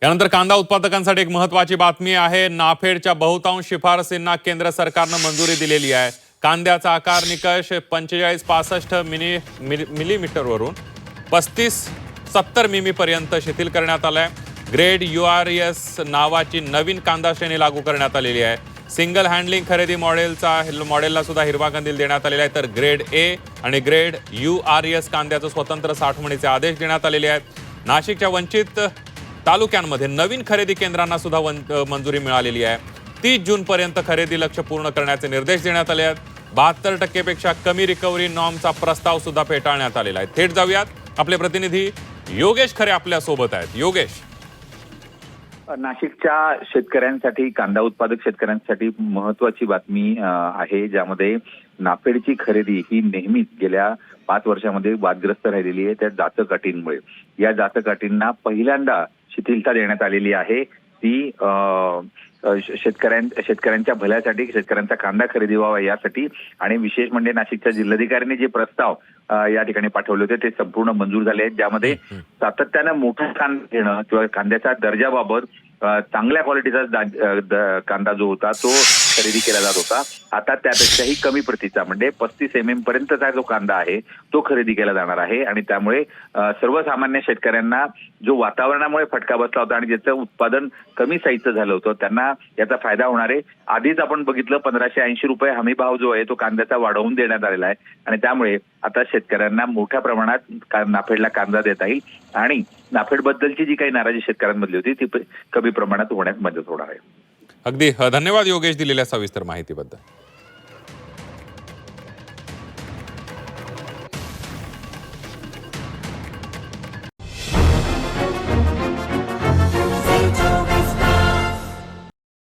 यानंतर कांदा उत्पादकांसाठी एक महत्त्वाची बातमी आहे। नाफेडच्या बहुतांश शिफारसींना केंद्र सरकारनं मंजुरी दिलेली आहे। कांद्याचा आकार निकष 45-65 मिलीमीटरवरून 35-70 मिमी पर्यंत शिथिल करण्यात आलाय। ग्रेड URS नावाची नवीन कांदा श्रेणी लागू करण्यात आलेली आहे। सिंगल हँडलिंग खरेदी मॉडेलला सुद्धा हिरवा कंदील देण्यात आलेला आहे। तर ग्रेड A आणि ग्रेड URS कांद्याचं स्वतंत्र साठवणीचे आदेश देण्यात आलेले आहेत। नाशिकच्या वंचित तालुक्यांमध्ये नवीन खरेदी केंद्रांना सुद्धा मंजुरी मिळालेली आहे। 30 जून पर्यंत खरेदी लक्ष्य पूर्ण करण्याचे निर्देश देण्यात आले आहेत। 72% पेक्षा कमी रिकव्हरी नॉर्मचा प्रस्ताव सुद्धा फेटाळण्यात आलेला आहे। थेट जाऊयात, आपले प्रतिनिधी योगेश खरे आपल्या सोबत आहेत। योगेश, नाशिकच्या शेतकऱ्यांसाठी, कांदा उत्पादक शेतकऱ्यांसाठी महत्वाची बातमी आहे, ज्यामध्ये नाफेडची खरेदी ही नेहमीच गेल्या 5 वर्षांमध्ये वादग्रस्त राहिलेली आहे। त्या जाचक अटींमुळे या जाचक अटींना पहिल्यांदा शिथिलता देण्यात आलेली आहे। ती शेतकऱ्यांच्या भल्यासाठी, शेतकऱ्यांचा कांदा खरेदी व्हावा यासाठी, आणि विशेष म्हणजे नाशिकच्या जिल्हाधिकाऱ्यांनी जे प्रस्ताव या ठिकाणी पाठवले होते ते संपूर्ण मंजूर झाले आहेत, ज्यामध्ये सातत्यानं मोठा कांदा घेणं किंवा कांद्याच्या दर्जाबाबत चांगल्या क्वालिटीचा कांदा जो होता तो खरेदी केला जात होता। आता त्यापेक्षाही कमी प्रतीचा म्हणजे 35 mm पर्यंतचा जो कांदा आहे तो खरेदी केला जाणार आहे। आणि त्यामुळे सर्वसामान्य शेतकऱ्यांना जो वातावरणामुळे फटका बसला होता आणि ज्याचं उत्पादन कमी साईजचं झालं होतं त्यांना याचा फायदा होणार आहे। आधीच आपण बघितलं 1580 रुपये हमी भाव जो आहे तो कांद्याचा वाढवून देण्यात आलेला आहे, आणि त्यामुळे आता शेतकऱ्यांना मोठ्या प्रमाणात नाफेडला कांदा देता येईल आणि नाफेड बद्दलची जी काही नाराजी शेतकऱ्यांमधली होती ती कमी प्रमाणात होण्यास मदत होणार आहे। अगदी धन्यवाद योगेश दिलेल्या सविस्तर माहितीबद्दल।